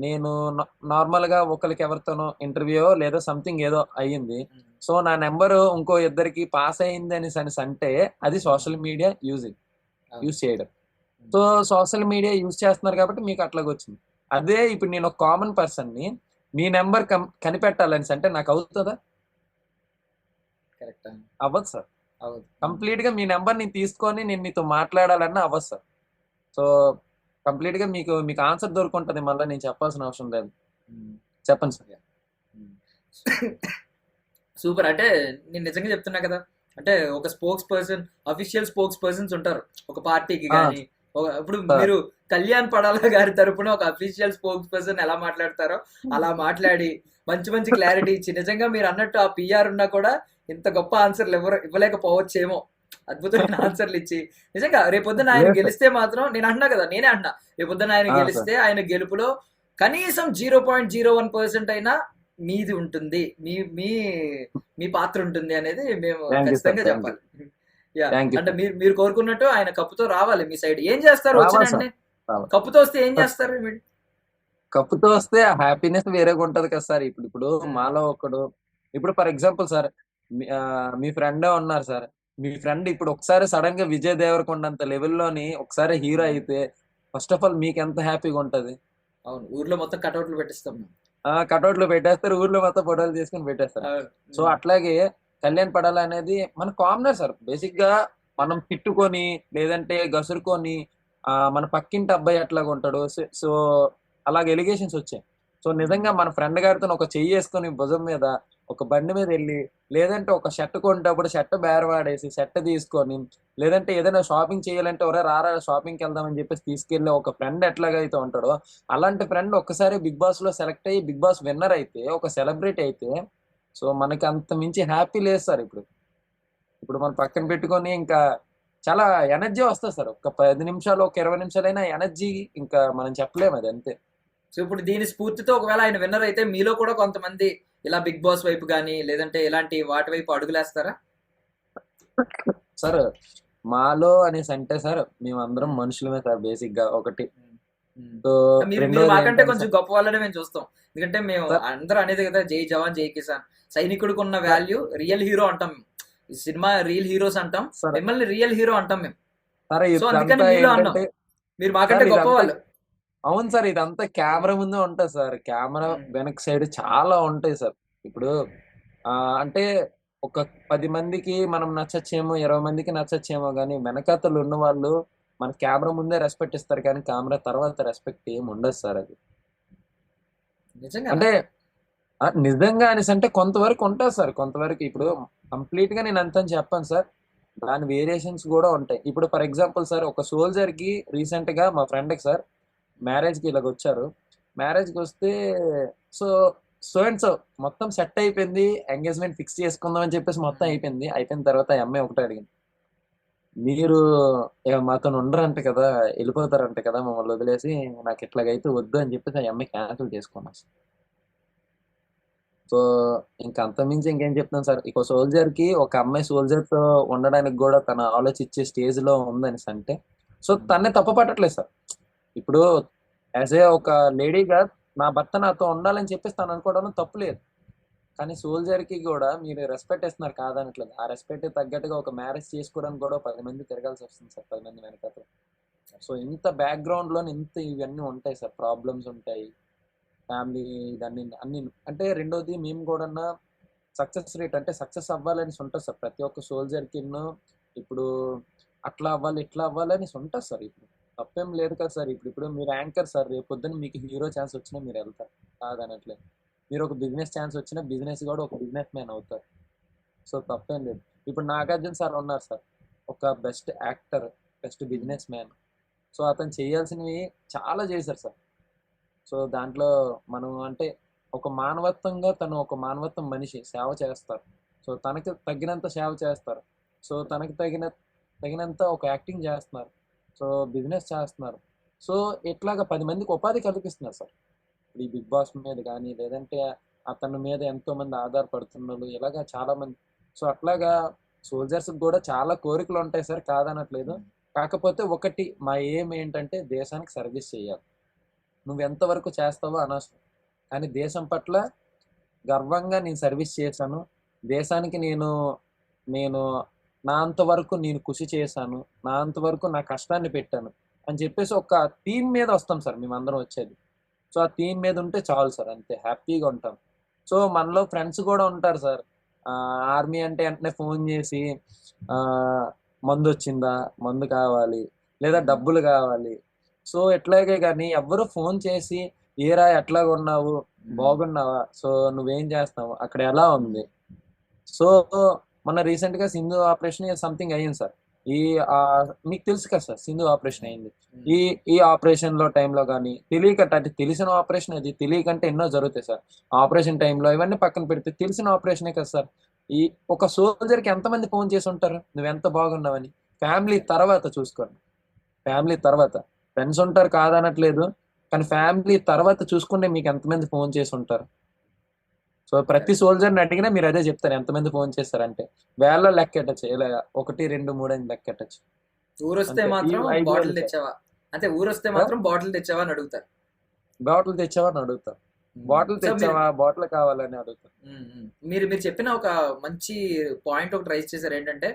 నేను నార్మల్గా ఒకరికి ఎవరితోనో ఇంటర్వ్యూ లేదా సంథింగ్ ఏదో అయ్యింది. సో నా నెంబరు ఇంకో ఇద్దరికి పాస్ అయింది అనేసి అంటే అది సోషల్ మీడియా యూజ్ చేయడం. సో సోషల్ మీడియా యూజ్ చేస్తున్నారు కాబట్టి మీకు అట్లాగ వచ్చింది. అదే ఇప్పుడు నేను ఒక కామన్ పర్సన్ని మీ నెంబర్ కనిపెట్టాలని అంటే నాకు అవుతుందా? కరెక్ట్. అవ్వదు సార్. అవును. కంప్లీట్ గా మీ నెంబర్ ని తీసుకొని నేను మీతో మాట్లాడాలన్నా అవ్వదు సార్. సో కంప్లీట్ గా మీకు ఆన్సర్ దొరుకుంటది, మళ్ళీ నేను చెప్పాల్సిన అవసరం లేదు. చెప్పండి సార్. సూపర్. అంటే నేను నిజంగా చెప్తున్నా కదా, అంటే ఒక spokes person, official spokes persons ఉంటారు ఒక పార్టీకి కానీ. ఇప్పుడు మీరు కళ్యాణ్ పడాల గారి తరపున ఒక అఫీషియల్ స్పోక్స్ పర్సన్ ఎలా మాట్లాడతారో అలా మాట్లాడి మంచి క్లారిటీ ఇచ్చి, నిజంగా మీరు అన్నట్టు ఆ పిఆర్ ఉన్నా కూడా ఇంత గొప్ప ఆన్సర్లు ఇవ్వలేకపోవచ్చేమో, అద్భుతమైన ఆన్సర్లు ఇచ్చి నిజంగా రేపొద్దున ఆయన గెలిస్తే మాత్రం, నేను అంటున్నా కదా, నేనే అంటున్నా, రేపొద్దున ఆయన గెలిస్తే ఆయన గెలుపులో కనీసం 0.01% అయినా మీది ఉంటుంది, మీ పాత్ర ఉంటుంది అనేది మేము ఖచ్చితంగా చెప్పాలి. అంటే మీరు కోరుకున్నట్టు ఆయన కప్పుతో రావాలి మీ సైడ్. ఏం చేస్తారు వచ్చినంటే? కప్పుతో వస్తే ఏం చేస్తారు? కప్పుతో వస్తే హ్యాపీనెస్ వేరేగా ఉంటది కదా సార్. ఇప్పుడు మాలో ఒకడు, ఇప్పుడు ఫర్ ఎగ్జాంపుల్ సార్, మీ ఫ్రెండే ఉన్నారు సార్. మీ ఫ్రెండ్ ఇప్పుడు ఒకసారి సడన్ గా విజయ్ దేవరకొండ అంత లెవెల్లోని ఒకసారి హీరో అయితే ఫస్ట్ ఆఫ్ ఆల్ మీకు ఎంత హ్యాపీగా ఉంటది? అవును. ఊర్లో మొత్తం కటౌట్లు పెట్టిస్తాం. కటౌట్లు పెట్టేస్తారు, ఊర్లో మొత్తం ఫోటోలు తీసుకుని పెట్టేస్తారు. సో అట్లాగే కళ్యాణ్ పడాల అనేది మన కామనర్ సార్. బేసిక్ గా మనం తిట్టుకొని లేదంటే గసురుకొని మన పక్కింటి అబ్బాయి అట్లాగా ఉంటాడు. సో అలాగే ఎలిగేషన్స్ వచ్చాయి. సో నిజంగా మన ఫ్రెండ్ గారితో ఒక చెయ్యి వేసుకొని భుజం మీద ఒక బండి మీద వెళ్ళి, లేదంటే ఒక షర్ట్ కొంటప్పుడు షర్ట్ బేరవాడేసి షర్ట్ తీసుకొని, లేదంటే ఏదైనా షాపింగ్ చేయాలంటే ఒరే రారా షాపింగ్కి వెళ్దామని చెప్పేసి తీసుకెళ్ళి ఒక ఫ్రెండ్ ఎట్లాగైతే ఉంటాడో, అలాంటి ఫ్రెండ్ ఒక్కసారి బిగ్ బాస్ లో సెలెక్ట్ అయ్యి బిగ్ బాస్ విన్నర్ అయితే, ఒక సెలబ్రిటీ అయితే, సో మనకి అంత మించి హ్యాపీ లేదు సార్. ఇప్పుడు మనం పక్కన పెట్టుకొని ఇంకా చాలా ఎనర్జీ వస్తుంది సార్. ఒక 10 నిమిషాలు, ఒక 20 నిమిషాలైనా ఎనర్జీ ఇంకా మనం చెప్పలేము, అది అంతే. సో ఇప్పుడు దీని స్ఫూర్తితో ఒకవేళ ఆయన విన్నర్ అయితే మీలో కూడా కొంతమంది ఇలా బిగ్ బాస్ వైపు కానీ లేదంటే ఇలాంటి వాటి వైపు అడుగులేస్తారా సార్? మాలో అనేసి అంటే సార్ మేమందరం మనుషులమే సార్ బేసిక్ గా ఒకటి. సో మీరు రెండోది మాకంటే ఏంటంటే కొంచెం సార్ గొప్ప వాళ్ళనే మేము చూస్తాం. ఎందుకంటే మేము సార్ అందరూ అనేది కదా, జై జవాన్ జై కిసాన్. సైనికుడికి ఉన్న సార్ వాల్యూ రియల్ హీరో అంటాం మేము. ఈ సినిమా రియల్ హీరోస్ అంటాం, సార్ మిమ్మల్ని రియల్ హీరో అంటాం మేము. సార్ సో అందుకని ఇదంతా మీలో అన్నాం, ఏంటంటే మీరు సార్ మాకంటే గొప్ప ఇదంతా వాళ్ళు. అవును సార్ ఇదంతా కెమెరా ముందే ఉంటది సార్. కెమెరా ఉమ్, వెనక సైడ్ చాలా ఉంటాయి సార్. ఇప్పుడు అంటే ఒక 10 మందికి మనం నచ్చచ్చేమో, 20 మందికి నచ్చచ్చేమో కానీ వెనకాతలు ఉన్న వాళ్ళు మన కెమెరా ముందే రెస్పెక్ట్ ఇస్తారు కానీ కెమెరా తర్వాత రెస్పెక్ట్ ఏమి ఉండదు సార్ అది. నిజంగానా? అంటే నిజంగా అనేసి అంటే కొంతవరకు ఉంటుంది సార్. కొంతవరకు ఇప్పుడు కంప్లీట్ గా నేను అంత అని చెప్పాను సార్. దాని వేరియేషన్స్ కూడా ఉంటాయి. ఇప్పుడు ఫర్ ఎగ్జాంపుల్ సార్ ఒక సోల్జర్ కి రీసెంట్ గా మా ఫ్రెండ్ కి సార్ మ్యారేజ్ కి ఇలాగ వచ్చారు. మ్యారేజ్ కి వస్తే సో సో అండ్ సో మొత్తం సెట్ అయిపోయింది. ఎంగేజ్మెంట్ ఫిక్స్ చేసుకుందాం అని చెప్పేసి మొత్తం ఉమ్, అయిపోయింది. అయిపోయిన తర్వాత ఆ అమ్మాయి ఒకటే అడిగింది, మీరు మాతో ఉండరంట కదా, వెళ్ళిపోతారంట కదా మమ్మల్ని వదిలేసి, నాకు ఇట్లాగైతే వద్దు అని చెప్పేసి ఆ అమ్మాయి క్యాన్సిల్ చేసుకున్నాను. సో ఇంకా అంతమించి ఇంకేం చెప్తాను సార్. ఒక సోల్జర్ కి ఒక అమ్మాయి సోల్జర్ తో ఉండడానికి కూడా తన ఆలోచించే స్టేజ్ లో ఉందని అంటే సో ఉమ్, తన్నే తప్పు పట్టట్లేదు సార్. ఇప్పుడు యాజ్ ఏ ఒక లేడీగా నా భర్త నాతో ఉండాలని చెప్పేసి తను అనుకోవడం తప్పు లేదు. కానీ సోల్జర్ కి కూడా మీరు రెస్పెక్ట్ ఇస్తున్నారు కాదనట్లేదు. ఆ రెస్పెక్ట్ తగ్గట్టుగా ఒక మ్యారేజ్ చేసుకోవడానికి కూడా 10 మంది తిరగాల్సి వస్తుంది సార్, 10 మంది వెనకాల. సో ఇంత బ్యాక్గ్రౌండ్ లో ఇంత ఇవన్నీ ఉంటాయి సార్, ప్రాబ్లమ్స్ ఉంటాయి, ఫ్యామిలీ దాన్ని అన్ని. అంటే రెండోది మేము కూడా సక్సెస్ రేట్ అంటే సక్సెస్ అవ్వాలని ఉంటుంది సార్ ప్రతి ఒక్క సోల్జర్ కి. ఇప్పుడు అట్లా అవ్వాలి ఇట్లా అవ్వాలి అని ఉంటుంది సార్. ఇప్పుడు తప్పేం లేదు కదా సార్. ఇప్పుడు మీరు యాంకర్ సార్, రేపు పొద్దున్న మీకు హీరో ఛాన్స్ వచ్చినా మీరు వెళ్తారు కాదనట్లేదు. మీరు ఒక బిజినెస్ ఛాన్స్ వచ్చినా బిజినెస్ కూడా ఒక బిజినెస్ మ్యాన్ అవుతారు. సో తప్పేం లేదు. ఇప్పుడు నాగార్జున సార్ ఉన్నారు సార్, ఒక best actor, best um. Business man. So అతను చేయాల్సినవి చాలా చేశారు సార్. సో దాంట్లో మనం అంటే ఒక మానవత్వంగా తను ఒక మానవత్వం మనిషి సేవ చేస్తారు. సో తనకి తగినంత సేవ చేస్తారు. సో తనకి తగినంత ఒక యాక్టింగ్ చేస్తున్నారు. సో బిజినెస్ చేస్తున్నారు. సో ఇట్లాగా 10 మందికి ఉపాధి కల్పిస్తున్నారు సార్. ఇప్పుడు ఈ బిగ్ బాస్ మీద కానీ లేదంటే అతని మీద ఎంతో మంది ఆధారపడుతున్నారు ఇలాగా చాలా మంది. సో అట్లాగా సోల్జర్స్ కూడా చాలా కోరికలు ఉంటాయి సార్ కాదనట్లేదు. కాకపోతే ఒకటి మా ఏం ఏంటంటే దేశానికి సర్వీస్ చేయాలి. నువ్వు ఎంతవరకు చేస్తావో అనవసరం, కానీ దేశం పట్ల గర్వంగా నేను సర్వీస్ చేశాను, దేశానికి నేను నేను నా అంతవరకు నేను కృషి చేశాను, నా అంతవరకు నా కష్టాన్ని పెట్టాను అని చెప్పేసి ఒక థీమ్ మీద వస్తాం సార్ మేమందరం వచ్చేది. సో ఆ థీమ్ మీద ఉంటే చాలు సార్, అంతే హ్యాపీగా ఉంటాం. సో మనలో ఫ్రెండ్స్ కూడా ఉంటారు సార్. ఆర్మీ అంటే వెంటనే ఫోన్ చేసి ఆ, మందు వచ్చిందా, మందు కావాలి లేదా డబ్బులు కావాలి. సో ఎట్లాగే కానీ ఎవ్వరు ఫోన్ చేసి ఏరా ఎట్లాగా ఉన్నావు, బాగున్నావా, సో నువ్వేం చేస్తున్నావు, అక్కడ ఎలా ఉంది. సో మొన్న రీసెంట్ గా సింధు ఆపరేషన్ సంథింగ్ అయ్యింది సార్. ఈ ఆ, మీకు తెలుసు కదా సార్ సింధు ఆపరేషన్ అయింది. ఈ ఈ ఆపరేషన్ లో టైంలో కానీ తెలియక అంటే తెలిసిన ఆపరేషన్, అది తెలియకంటే ఎన్నో జరుగుతాయి సార్ ఆపరేషన్ టైంలో. ఇవన్నీ పక్కన పెడితే తెలిసిన ఆపరేషనే కదా సార్. ఈ ఒక సోల్జర్ కి ఎంతమంది ఫోన్ చేసి ఉంటారు నువ్వెంత బాగున్నావని. ఫ్యామిలీ తర్వాత చూసుకోండి, ఫ్యామిలీ తర్వాత. ఫ్రెండ్స్ ఉంటారు కాదనట్లేదు, కానీ ఫ్యామిలీ తర్వాత చూసుకుంటే మీకు ఎంతమంది ఫోన్ చేసి ఉంటారు. సో ప్రతి సోల్జర్ని అడిగినా మీరు అదే చెప్తారు, ఎంతమంది ఫోన్ చేస్తారంటే వేళ లెక్కెట్టచ్చు, ఇలా 1, 2, 3 అని లెక్కెట్టచ్చు. ఊరొస్తే అంతే. మాత్రం ఈ 5 బాటిల్ వేలు సార్. తెచ్చావా, అంటే ఊరొస్తే మాత్రం బాటిల్ తెచ్చావా అని అడుగుతారు. బాటిల్ తెచ్చావా అని అడుగుతారు, బాటిల్ సో మీరు తెచ్చావా, బాటిల్ కావాలని అడుగుతారు. మీరు మీరు చెప్పిన ఒక మంచి పాయింట్ ఒకటి రైజ్ చేశారు. ఏంటంటే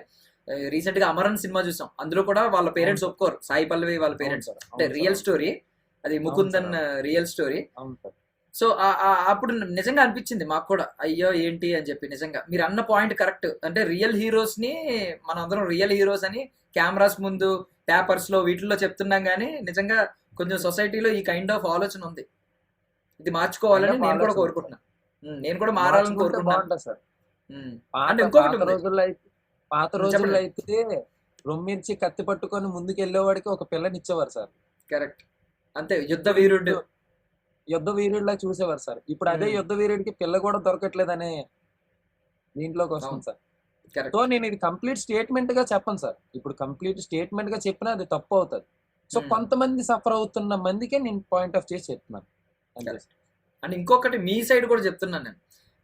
రీసెంట్ గా అమరన్ సినిమా చూసాం, అందులో కూడా వాళ్ళ అవును పేరెంట్స్ సార్, ఒప్పుకోరు, సాయి పల్లవి వాళ్ళ అవును పేరెంట్స్. సార్, అంటే అవును సార్, రియల్ అవును స్టోరీ అది, అవును సార్, ముకుందన్ రియల్ స్టోరీ. అవును సార్. సో అప్పుడు నిజంగా అనిపించింది మాకు కూడా, అయ్యో ఏంటి అని చెప్పి. నిజంగా మీరు అన్న పాయింట్ కరెక్ట్. అంటే రియల్ హీరోస్ ని మనం అందరం రియల్ హీరోస్ అని కెమెరాస్ ముందు, పేపర్స్ లో, వీటిల్లో చెప్తున్నాం కానీ నిజంగా కొంచెం సొసైటీలో ఈ కైండ్ ఆఫ్ ఆలోచన ఉంది. ఇది కైండ్ మార్చుకోవాలని ఆఫ్ నేను కూడా ఆలోచన ఉంది సార్, కోరుకుంటున్నాను. నేను కూడా మారాలని మార్చుకుంటే కోరుకుంటున్నాను. బాగుంటుంది సార్. ఉమ్. అంటే పాత ఇంకొకటి పాత ఉంది. రోజుల్లో అయితే పాత రోజుల్లో చెప్పండి. అయితే రొమ్మిర్చి కత్తి పట్టుకొని ముందుకు వెళ్ళేవాడికి ఒక పిల్లని ఇచ్చేవారు సార్. కరెక్ట్. అంతే, యుద్ధ ఇప్పుడు వీరుడు. యుద్ధ వీరుడిలా చూసేవారు సార్. ఇప్పుడు అదే ఉమ్. యుద్ధ వీరుడికి పిల్ల కూడా దొరకట్లేదనే దీంట్లోకి వస్తుంది అవును, సార్. So correct. నేను ఇది కంప్లీట్ స్టేట్మెంట్ గా చెప్పను సార్. ఇప్పుడు కంప్లీట్ స్టేట్మెంట్ గా చెప్పినా అది తప్పు అవుతుంది. సో కొంతమంది సఫర్ అవుతున్న మందికే నేను పాయింట్ ఆఫ్ చేసి చెప్తున్నాను అంతే. కరెక్ట్. అండ్ ఇంకొకటి మీ సైడ్ కూడా చెప్తున్నాను నేను.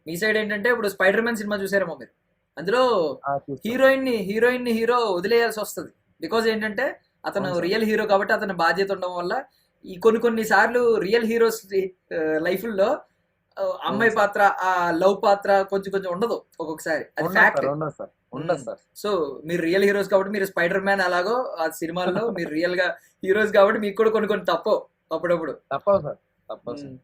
మీ సైడ్ ఏంటంటే ఇప్పుడు స్పైడర్ మ్యాన్ సినిమా చూసారేమో మీరు. అందులో చూస్తాను. హీరోయిన్ హీరో వదిలేయాల్సి వస్తుంది. బికాజ్ ఏంటంటే అతను అవును సార్. రియల్ హీరో కాబట్టి అతని బాధ్యత ఉండడం వల్ల ఈ కొన్ని సార్లు రియల్ హీరోస్ లైఫ్లో అమ్మాయి అవును సార్. పాత్ర, ఆ లవ్ పాత్ర కొంచెం ఉండదు ఒక్కొక్కసారి. అది ఉండదు ఫ్యాక్ట్. సార్, ఉండదు సార్, ఉండదు సార్. సో మీరు రియల్ హీరోస్ కాబట్టి మీరు స్పైడర్ మ్యాన్ అలాగో ఆ సినిమాల్లో మీరు రియల్ గా హీరోస్ కాబట్టి మీకు కూడా కొన్ని తప్పవు అప్పుడప్పుడు. తప్పదు సార్, తప్పదు సార్.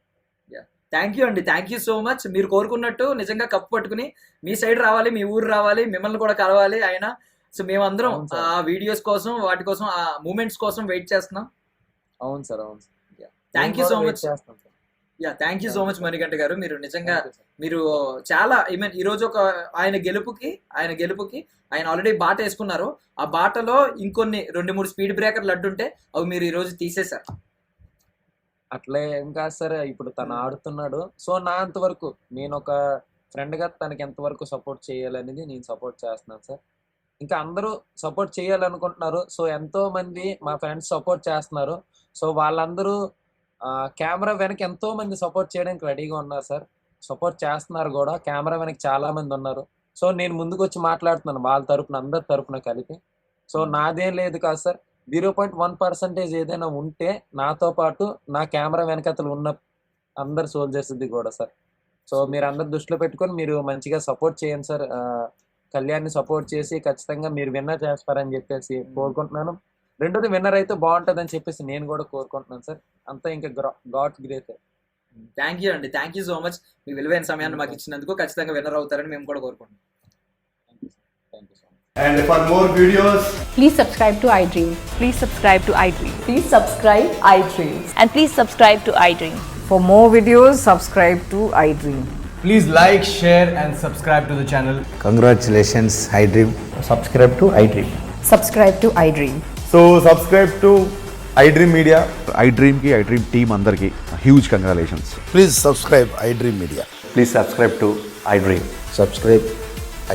థ్యాంక్ యూ అండి, థ్యాంక్ యూ సో మచ్. మీరు కోరుకున్నట్టు నిజంగా కప్పు పట్టుకుని మీ సైడ్ రావాలి, మీ ఊరు రావాలి, మిమ్మల్ని కూడా కలవాలి ఆయన. సో మేమందరం అవును సార్. ఆ వీడియోస్ కోసం, వాటి కోసం, ఆ మూమెంట్స్ కోసం వెయిట్ చేస్తున్నాం. అవును సార్, అవును సార్. థ్యాంక్ యూ నేను సో కూడా మచ్. wait చేస్తాను sir. Thank you so much Manikanta గారు. మీరు నిజంగా Thank you సార్. మీరు చాలా ఈ రోజు ఒక ఆయన గెలుపుకి ఆయన ఆల్రెడీ బాట వేసుకున్నారు. ఆ బాటలో ఇంకొన్ని 2-3 స్పీడ్ బ్రేకర్లు అడ్డుంటే అవి మీరు ఈ రోజు తీసేశారు. అట్లే ఏం కాదు సార్, ఇప్పుడు తను ఆడుతున్నాడు. సో నా అంతవరకు నేను ఒక ఫ్రెండ్ గా తనకి ఎంతవరకు సపోర్ట్ చేయాలనేది నేను సపోర్ట్ చేస్తున్నాను సార్. ఇంకా అందరూ సపోర్ట్ చేయాలనుకుంటున్నారు. సో ఎంతో మంది మా ఫ్రెండ్స్ సపోర్ట్ చేస్తున్నారు. సో వాళ్ళందరూ కెమెరా వెనక ఎంతో మంది సపోర్ట్ చేయడానికి రెడీగా ఉన్నారు సార్. సపోర్ట్ చేస్తున్నారు కూడా. కెమెరా వెనక చాలా మంది ఉన్నారు. సో నేను ముందుకు వచ్చి మాట్లాడుతున్నాను వాళ్ళ తరపున, అందరి తరపున కలిపి. సో నాదేం లేదు కాదు సార్. 0.1% ఏదైనా ఉంటే నాతో పాటు నా కెమెరా వెనకతలు ఉన్న అందరు సోల్జర్స్ది కూడా సార్. సో మీరు అందరు దృష్టిలో పెట్టుకొని మీరు మంచిగా సపోర్ట్ చేయండి సార్. కళ్యాణ్ని సపోర్ట్ చేసి ఖచ్చితంగా మీరు విన్నర్ చేస్తారని చెప్పేసి కోరుకుంటున్నాను. రెండోది విన్నర్ అయితే బాగుంటుందని చెప్పేసి నేను కూడా కోరుకుంటున్నాను సార్. అంతా ఇంకా గాడ్ గ్రేట్. థ్యాంక్ యూ అండి, థ్యాంక్ యూ సో మచ్. మీ విలువైన సమయాన్ని మాకు ఇచ్చినందుకు. ఖచ్చితంగా విన్నర్ అవుతారని మేము కూడా కోరుకుంటున్నాం. Thank you so much. And for more videos, Please subscribe to iDream. Please subscribe to iDream. Please subscribe iDream. And please subscribe to iDream. For more videos, subscribe to iDream. please like, share and subscribe to the channel. Congratulations, iDream. Subscribe to iDream. Subscribe to iDream. So subscribe to iDream Media. iDream ki iDream team అందరికి huge congratulations. Please subscribe iDream Media. Please subscribe to iDream. Subscribe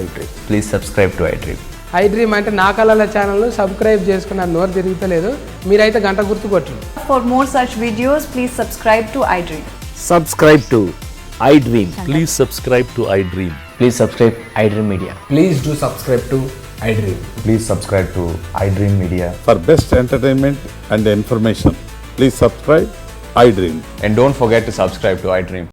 iDream. Please subscribe to iDream. iDream అంటే నా కళల channel subscribe చేసుకున్న నోరు తిరుగుతలేదు. మీరైతే గంట గుర్తు కొట్టండి. For more such videos, please subscribe to iDream. Subscribe to iDream. Please subscribe to iDream. Please subscribe iDream Media. Please do subscribe to iDream. Please subscribe to iDream Media. For best entertainment and information, please subscribe iDream. And don't forget to subscribe to iDream.